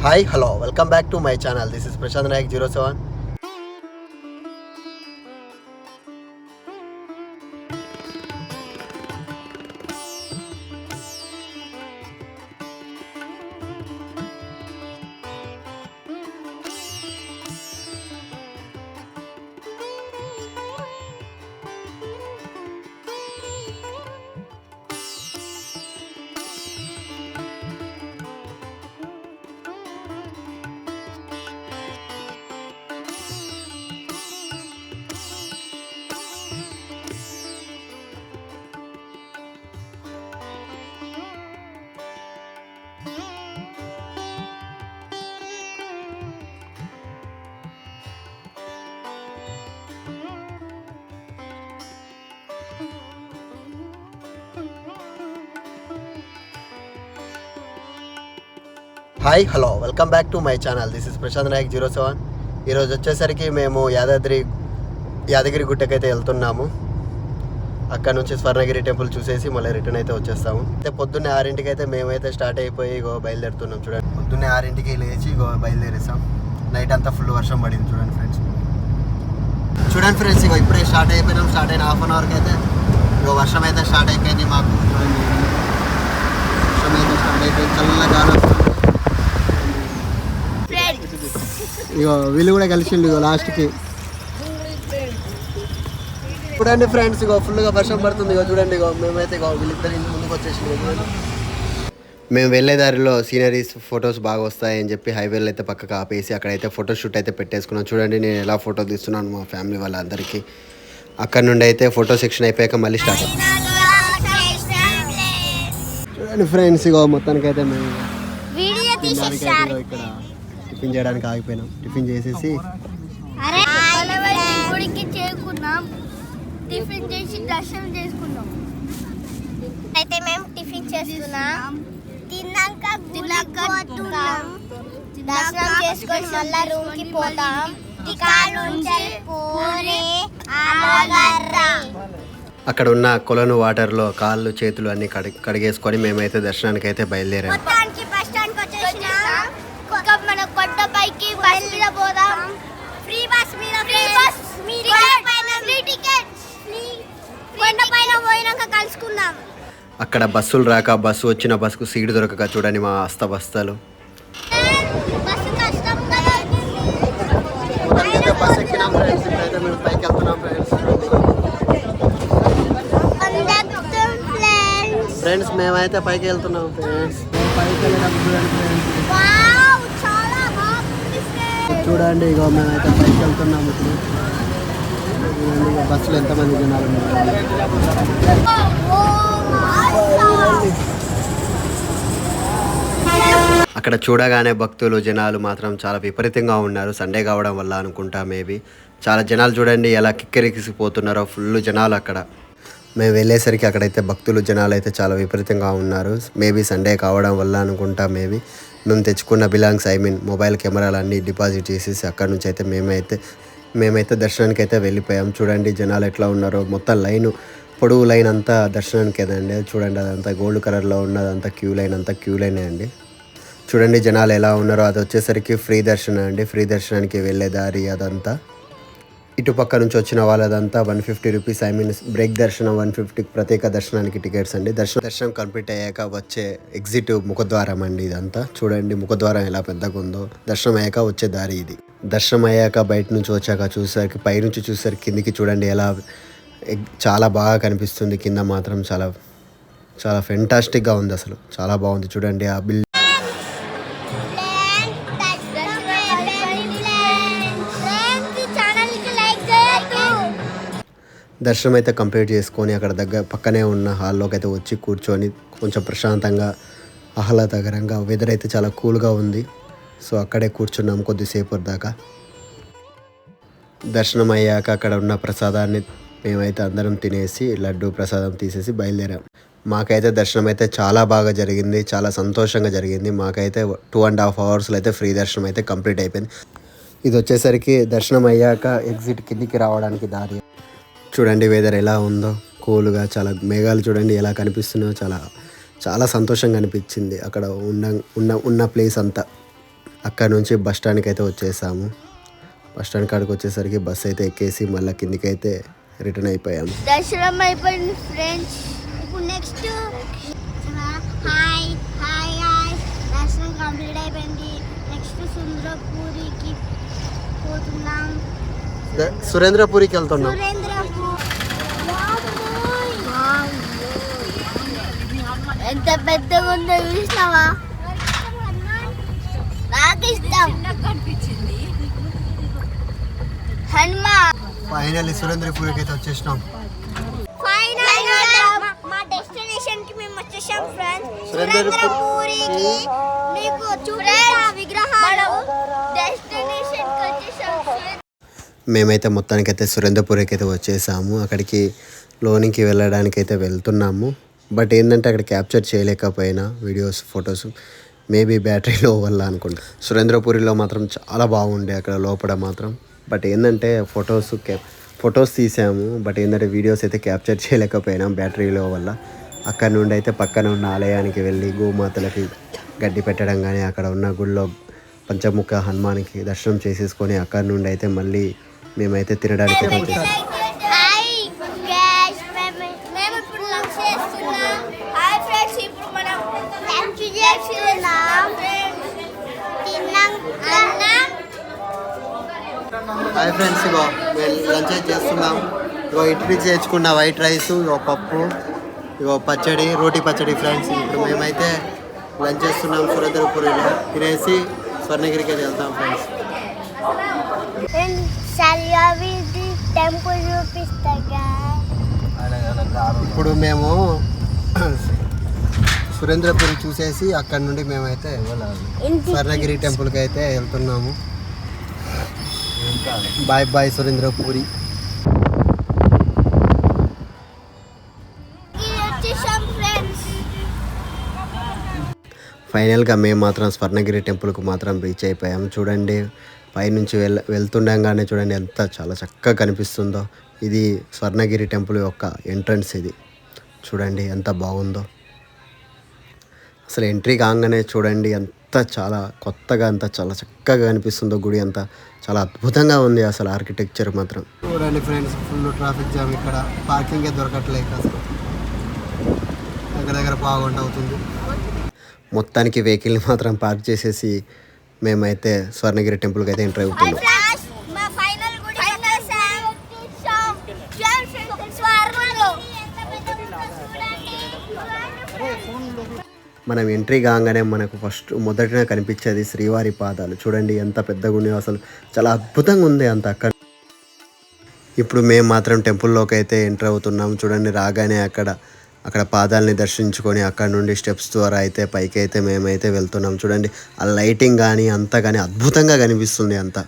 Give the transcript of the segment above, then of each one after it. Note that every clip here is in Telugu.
Hi, hello, welcome back to my channel. This is Prashant Naik 07. Hi hello welcome back to my channel. This is Prashant Naik 07. ఈరోజు వచ్చేసరికి మేము యాదగిరి గుట్టకైతే వెళ్తున్నాము. అక్కడ నుంచి స్వర్ణగిరి టెంపుల్ చూసేసి మళ్ళీ రిటర్న్ అయితే వచ్చేస్తాము. అయితే పొద్దున్నే 6ంటికి అయితే మేమైతే స్టార్ట్ అయిపోయి బయలుదేరుతున్నాం. చూడండి, పొద్దున్నే 6ంటికి లేచి బయలుదేరేసాం. నైట్ అంతా ఫుల్ వర్షం పడింది. చూడండి ఫ్రెండ్స్ ఇప్పుడే స్టార్ట్ అయిపోయినాం. స్టార్ట్ అయిన హాఫ్ అన్ అవర్కి అయితే వర్షం అయితే స్టార్ట్ అయిపోయింది. మాకు చూడండి, వర్షం అయితే స్టార్ట్ అయిపోయింది. చల్లగా గాలి వస్తుంది. వీళ్ళు కూడా కలిసిండు లాస్ట్కి. చూడండి ఫ్రెండ్స్, ఫుల్గా వర్షం పడుతుంది. చూడండి, మేమైతే వీళ్ళిద్దరు ముందుకు వచ్చేసింది. మేము వెళ్ళే దారిలో సీనరీస్ ఫొటోస్ బాగా వస్తాయని చెప్పి హైవేలో అయితే పక్కకు ఆపేసి అక్కడైతే ఫోటోషూట్ అయితే పెట్టేసుకున్నాం. చూడండి నేను ఎలా ఫోటో తీస్తున్నాను మా ఫ్యామిలీ వాళ్ళందరికీ. అక్కడ నుండి అయితే ఫోటో సెక్షన్ అయిపోయాక మళ్ళీ స్టార్ట్ అయ్యింది. చూడండి ఫ్రెండ్స్, మొత్తానికైతే మేము ఇక్కడ టిఫిన్ చేయడానికి ఆగిపోయినాం. టిఫిన్ చేసేసి టిఫిన్ చేసి దర్శనం చేసుకున్నాం. అయితే మేము టిఫిన్ చేస్తున్నాం. తిన్నాక దర్శనం చేసుకొని మళ్ళా రూమ్ కి పోతాం. అక్కడ ఉన్న కొలను వాటర్లో కాళ్ళు చేతులు అన్ని కడిగేసుకొని మేమైతే దర్శనానికి అయితే బయలుదేరాం. మన కొండపైకి బస్ మీద పోదాం. ఫ్రీ బస్ మీద కొండపైన పోయినాక కలుసుకుందాం. అక్కడ బస్సులు రాక వచ్చిన బస్సుకు సీటు దొరకక చూడండి మా బస్తాలు. ఫ్రెండ్స్ మేమైతే పైకి వెళ్తున్నాం. ఫ్రెండ్స్ చూడండి, మేమైతే పైకి వెళ్తున్నాము. ఇప్పుడు బస్సులో ఎంతమంది జనాలు ఉన్నారు. అక్కడ చూడగానే భక్తులు జనాలు మాత్రం చాలా విపరీతంగా ఉన్నారు. సండే కావడం వల్ల అనుకుంటా, మేబీ చాలా జనాలు చూడండి ఎలా కిక్కెరికిసిపోతున్నారో. ఫుల్ జనాలు అక్కడ. మేము వెళ్ళేసరికి అక్కడైతే భక్తులు జనాలు అయితే చాలా విపరీతంగా ఉన్నారు. మేబీ సండే కావడం వల్ల అనుకుంటా. మేబీ మేము తెచ్చుకున్న మొబైల్ కెమెరాలు అన్నీ డిపాజిట్ చేసేసి అక్కడ నుంచి అయితే మేమైతే దర్శనానికి అయితే వెళ్ళిపోయాం. చూడండి జనాలు ఎట్లా ఉన్నారో. మొత్తం పొడవు లైన్ అంతా దర్శనానికి అండి. చూడండి, అదంతా గోల్డ్ కలర్లో ఉన్నదంతా క్యూ లైన్ అండి. చూడండి జనాలు ఎలా ఉన్నారో. అది వచ్చేసరికి ఫ్రీ దర్శనం అండి. ఫ్రీ దర్శనానికి వెళ్ళే దారి అదంతా. ఇటుపక్క నుంచి వచ్చిన వాళ్ళదంతా 150 రూపీస్. బ్రేక్ దర్శనం 150. ప్రత్యేక దర్శనానికి టికెట్స్ అండి. దర్శనం కంప్లీట్ అయ్యాక వచ్చే ఎగ్జిట్ ముఖద్వారం అండి. ఇదంతా చూడండి, ముఖద్వారం ఎలా పెద్దగా ఉందో. దర్శనం అయ్యాక వచ్చే దారి ఇది. దర్శనం అయ్యాక బయట నుంచి వచ్చాక చూసరికి, పైనుంచి చూసరికి కిందికి చూడండి ఎలా చాలా బాగా కనిపిస్తుంది. కింద మాత్రం చాలా చాలా ఫెంటాస్టిక్గా ఉంది. అసలు చాలా బాగుంది. చూడండి ఆ బిల్డింగ్. దర్శనం అయితే కంప్లీట్ చేసుకొని అక్కడ పక్కనే ఉన్న హాల్లోకి అయితే వచ్చి కూర్చొని కొంచెం ప్రశాంతంగా ఆహ్లాదకరంగా, వెదర్ అయితే చాలా కూల్గా ఉంది. సో అక్కడే కూర్చున్నాం కొద్దిసేపు దాకా. దర్శనం అయ్యాక అక్కడ ఉన్న ప్రసాదాన్ని మేమైతే అందరం తినేసి లడ్డు ప్రసాదం తీసేసి బయలుదేరాం. మాకైతే దర్శనం అయితే చాలా బాగా జరిగింది. చాలా సంతోషంగా జరిగింది. మాకైతే 2.5 అవర్స్లో అయితే ఫ్రీ దర్శనం అయితే కంప్లీట్ అయిపోయింది. ఇది వచ్చేసరికి దర్శనం అయ్యాక ఎగ్జిట్ కిందికి రావడానికి దారి. చూడండి వెదర్ ఎలా ఉందో, కూల్గా. చాలా మేఘాలు చూడండి ఎలా కనిపిస్తున్నాయో. చాలా చాలా సంతోషంగా అనిపించింది అక్కడ ఉన్న ప్లేస్ అంతా. అక్కడ నుంచి బస్ స్టాండ్కి అయితే వచ్చేసాము. బస్ స్టాండ్ కాడికి వచ్చేసరికి బస్ అయితే ఎక్కేసి మళ్ళీ కిందికి అయితే రిటర్న్ అయిపోయాము. దర్శనం అయిపోయింది ఫ్రెండ్స్. ఇప్పుడు నెక్స్ట్ హాయ్ హాయ్ హాయ్ దర్శనం కంప్లీట్ అయిపోయింది. నెక్స్ట్ సుందరపూరికి పోతున్నాం. సురేంద్రపూరికి వెళ్తున్నాం. ఎంత పెద్దగా ఉందో చూసినావా? నాకు ఇష్టం హనుమా. ఫైనల్లీ సురేంద్రపూరికి అయితే వచ్చేసినాం. మా డెస్టినేషన్ కి మేము వచ్చేసాం ఫ్రెండ్స్. సురేంద్రపూరికి మీకు చూడాలి విగ్రహాలు డెస్టినేషన్ కి వచ్చేసాం. మేమైతే మొత్తానికైతే సురేంద్రపూర్కి అయితే వచ్చేసాము. అక్కడికి లోనికి వెళ్ళడానికి అయితే వెళ్తున్నాము. బట్ ఏంటంటే అక్కడ క్యాప్చర్ చేయలేకపోయినా వీడియోస్ ఫొటోస్ మేబీ బ్యాటరీ లో వల్ల అనుకుంటా. సురేంద్రపూరిలో మాత్రం చాలా బాగుండే అక్కడ లోపల మాత్రం. బట్ ఏంటంటే ఫొటోస్ తీసాము. బట్ ఏంటంటే వీడియోస్ అయితే క్యాప్చర్ చేయలేకపోయినాం బ్యాటరీలో వల్ల. అక్కడ నుండి అయితే పక్కన ఉన్న ఆలయానికి వెళ్ళి గోమాతలకి గడ్డి పెట్టడం కానీ అక్కడ ఉన్న గుళ్ళో పంచముఖ హనుమానికి దర్శనం చేసేసుకొని అక్కడ నుండి అయితే మళ్ళీ మేమైతే తినడానికి వచ్చేసాం. హాయ్ ఫ్రెండ్స్, ఇగో మేము లంచ్ చేస్తున్నాం. ఇగో ఇడ్లీ చేసుకున్న వైట్ రైస్, ఇగో పప్పు, ఇగో పచ్చడి, రోటీ పచ్చడి ఫ్రెండ్స్. ఇప్పుడు మేమైతే లంచ్ చేస్తున్నాం సురేంద్రపూరిలో. తినేసి స్వర్ణగిరికి అయితే వెళ్తాం ఫ్రెండ్స్. టెంపుల్ చూపిస్తా. ఇప్పుడు మేము సురేంద్రపురి చూసేసి అక్కడ నుండి మేమైతే స్వర్ణగిరి టెంపుల్కి అయితే వెళ్తున్నాము. Bye bye Surendrapuri. ఫైనల్గా మేము మాత్రం స్వర్ణగిరి టెంపుల్కు మాత్రం రీచ్ అయిపోయాము. చూడండి పైనుంచి వెళ్తుండగానే చూడండి ఎంత చాలా చక్కగా కనిపిస్తుందో. ఇది స్వర్ణగిరి టెంపుల్ యొక్క ఎంట్రన్స్. ఇది చూడండి ఎంత బాగుందో. అసలు ఎంట్రీ కాగానే చూడండి ఎంత చాలా కొత్తగా అంత చాలా చక్కగా కనిపిస్తుందో గుడి. అంతా చాలా అద్భుతంగా ఉంది అసలు ఆర్కిటెక్చర్ మాత్రం. చూడండి ఫ్రెండ్స్, ఫుల్ ట్రాఫిక్ జామ్. ఇక్కడ పార్కింగే దొరకట్లేదు అసలు. దగ్గర బాగుంట అవుతుంది. మొత్తానికి వెహికల్ని మాత్రం పార్క్ చేసేసి మేమైతే స్వర్ణగిరి టెంపుల్కి అయితే ఎంటర్ అవుతున్నాం. మనం ఎంట్రీ కాగానే మనకు మొదటనే కనిపించేది శ్రీవారి పాదాలు. చూడండి ఎంత పెద్దగా ఉన్నాయో అసలు. చాలా అద్భుతంగా ఉంది అంత అక్కడ. ఇప్పుడు మేము మాత్రం టెంపుల్లోకి అయితే ఎంటర్ అవుతున్నాం. చూడండి రాగానే అక్కడ పాదాలని దర్శించుకొని అక్కడ నుండి స్టెప్స్ ద్వారా అయితే పైకి అయితే మేమైతే వెళ్తున్నాం. చూడండి ఆ లైటింగ్ కానీ అంతా కానీ అద్భుతంగా కనిపిస్తుంది అంతా.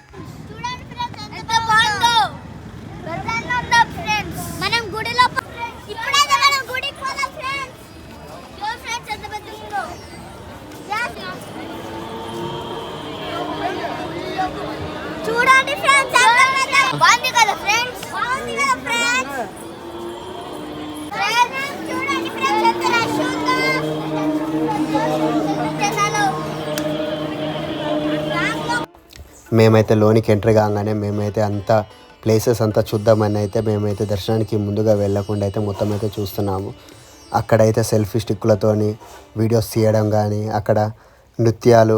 చూడండి ఫ్రెండ్స్, బాగుంది కదా ఫ్రెండ్స్, బాగుంది కదా ఫ్రెండ్స్. చూడండి ఫ్రెండ్స్ ఎంత రష్ ఉందో. మేమైతే లోనికి ఎంటర్ కాగానే మేమైతే అంతా ప్లేసెస్ అంతా చూద్దామని అయితే మేమైతే దర్శనానికి ముందుగా వెళ్ళకుండా అయితే మొత్తం అయితే చూస్తున్నాము. అక్కడైతే సెల్ఫీ స్టిక్కులతోని వీడియోస్ తీయడం కానీ అక్కడ నృత్యాలు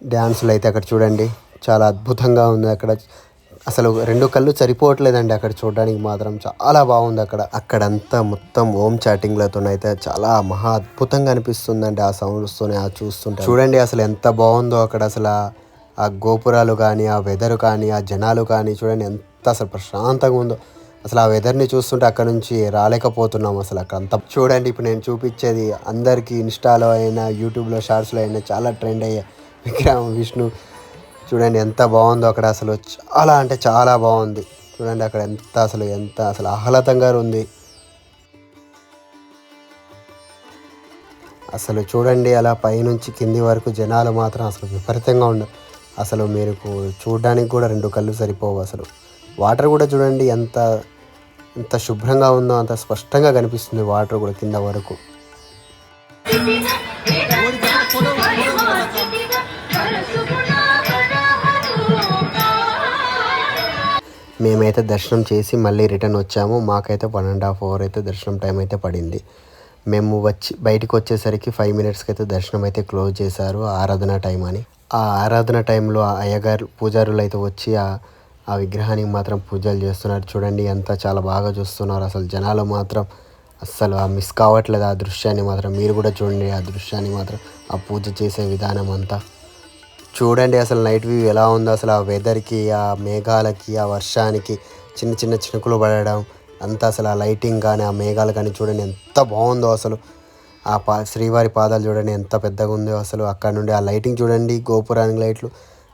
డ్యాన్సులు అయితే అక్కడ చూడండి చాలా అద్భుతంగా ఉంది. అక్కడ అసలు రెండు కళ్ళు సరిపోవట్లేదండి అక్కడ చూడడానికి మాత్రం. చాలా బాగుంది అక్కడంతా మొత్తం ఓం చాటింగ్లతోనైతే చాలా మహా అద్భుతంగా అనిపిస్తుందండి ఆ సౌండ్స్తోనే ఆ చూస్తుంటే. చూడండి అసలు ఎంత బాగుందో అక్కడ. అసలు ఆ గోపురాలు కానీ ఆ వెదర్ కానీ ఆ జనాలు కానీ చూడండి ఎంత అసలు ప్రశాంతంగా ఉందో. అసలు ఆ వెదర్ని చూస్తుంటే అక్కడ నుంచి రాలేకపోతున్నాం అసలు అక్కడ అంతా. చూడండి ఇప్పుడు నేను చూపించేది అందరికీ ఇన్స్టాలో అయినా యూట్యూబ్లో షార్ట్స్లో అయినా చాలా ట్రెండ్ అయ్యే విగ్రహం విష్ణు. చూడండి ఎంత బాగుందో అక్కడ. అసలు చాలా అంటే చాలా బాగుంది. చూడండి అక్కడ ఎంత అసలు ఆహ్లాదంగా ఉంది. అసలు చూడండి అలా పైనుంచి కింది వరకు జనాలు మాత్రం అసలు విపరీతంగా ఉండవు. అసలు మీరు చూడడానికి కూడా రెండు కళ్ళు సరిపోవు. అసలు వాటర్ కూడా చూడండి ఎంత శుభ్రంగా ఉందో, అంత స్పష్టంగా కనిపిస్తుంది వాటర్ కూడా కింద వరకు. మేమైతే దర్శనం చేసి మళ్ళీ రిటర్న్ వచ్చాము. మాకైతే 1.5 అవర్ అయితే దర్శనం టైం అయితే పడింది. మేము బయటికి వచ్చేసరికి 5 మినిట్స్కి అయితే దర్శనం అయితే క్లోజ్ చేశారు, ఆరాధన టైం అని. ఆ ఆరాధన టైంలో ఆ అయ్యగారు పూజారులు అయితే వచ్చి ఆ విగ్రహానికి మాత్రం పూజలు చేస్తున్నారు. చూడండి ఎంత చాలా బాగా చూస్తున్నారు. అసలు జనాలు మాత్రం అస్సలు మిస్ కావట్లేదు ఆ దృశ్యాన్ని మాత్రం. మీరు కూడా చూడండి ఆ దృశ్యాన్ని మాత్రం, ఆ పూజ చేసే విధానం అంతా చూడండి. అసలు నైట్ వ్యూ ఎలా ఉందో అసలు, ఆ వెదర్కి, ఆ మేఘాలకి, ఆ వర్షానికి, చిన్న చిన్న చినుకులు పడడం అంతా, అసలు ఆ లైటింగ్ కానీ ఆ మేఘాలు కానీ చూడండి ఎంత బాగుందో అసలు. ఆ శ్రీవారి పాదాలు చూడండి ఎంత పెద్దగా ఉందో అసలు. అక్కడ నుండి ఆ లైటింగ్ చూడండి, గోపురానికి లైట్లు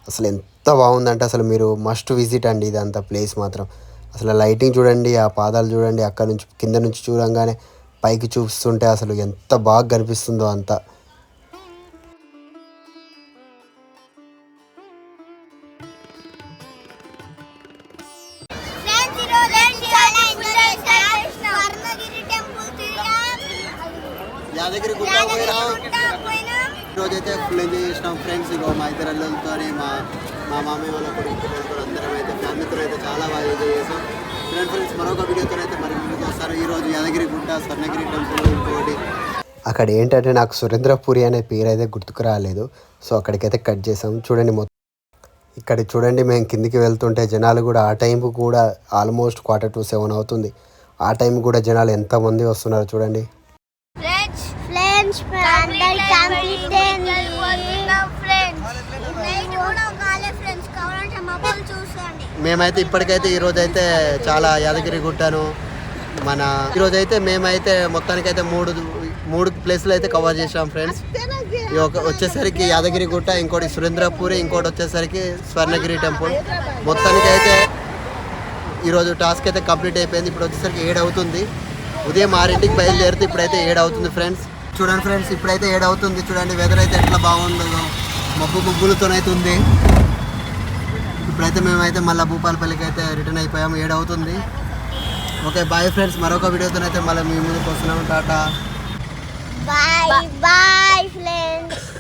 అసలు ఎంత బాగుందంటే అసలు మీరు మస్ట్ విజిట్ అండి ఇదంతా ప్లేస్ మాత్రం. అసలు లైటింగ్ చూడండి, ఆ పాదాలు చూడండి, అక్కడ నుంచి కింద నుంచి చూడంగానే పైకి చూస్తుంటే అసలు ఎంత బాగా కనిపిస్తుందో అంతా. యాదగిరి గుట్ట ఈరోజు అయితే ఫుల్ ఎంజాయ్ చేసినాం ఫ్రెండ్స్. ఇగో మా ఇద్దరు అల్లలతో మా మామయ్య వాళ్ళ కొడుకు అందరం అయితే ఫ్యామిలీతో అయితే చాలా బాగా ఎంజాయ్ చేసాం. ఫ్రెండ్స్ మరొక వీడియోతో అయితే మరి ముందుకు వస్తారు. ఈరోజు యాదగిరి గుట్ట, స్వర్ణగిరి టెంపుల్, ఇంకోటి అక్కడ ఏంటంటే నాకు సురేంద్రపురి అనే పేరు అయితే గుర్తుకు రాలేదు. సో అక్కడికైతే కట్ చేసాం. చూడండి ఇక్కడ చూడండి, మేము కిందికి వెళ్తుంటే జనాలు కూడా ఆ టైంకు కూడా ఆల్మోస్ట్ 6:45 అవుతుంది. ఆ టైం కూడా జనాలు ఎంతమంది వస్తున్నారు చూడండి. మేమైతే ఇప్పటికైతే ఈరోజు అయితే చాలా యాదగిరి గుట్టను ఈరోజైతే మేమైతే మొత్తానికైతే మూడు ప్లేసులు అయితే కవర్ చేసాం ఫ్రెండ్స్. వచ్చేసరికి యాదగిరి గుట్ట, ఇంకోటి సురేంద్రపురి, ఇంకోటి వచ్చేసరికి స్వర్ణగిరి టెంపుల్. మొత్తానికైతే ఈరోజు టాస్క్ అయితే కంప్లీట్ అయిపోయింది. ఇప్పుడు వచ్చేసరికి 7 అవుతుంది. ఉదయం 6ంటికి బయలుదేరితే ఇప్పుడైతే 7 అవుతుంది ఫ్రెండ్స్. చూడండి ఫ్రెండ్స్, ఇప్పుడైతే 7 అవుతుంది. చూడండి వెదర్ అయితే ఎట్లా బాగుందో, మబ్బులతోనైతే ఉంది. ఇప్పుడైతే మేమైతే మళ్ళీ భూపాలపల్లికి అయితే రిటర్న్ అయిపోయాము. 7 అవుతుంది. ఓకే బాయ్ ఫ్రెండ్స్, మరొక వీడియోతోనైతే మళ్ళీ మీ ముందుకు వస్తున్నాము. టాటా. Bye. Bye, friends.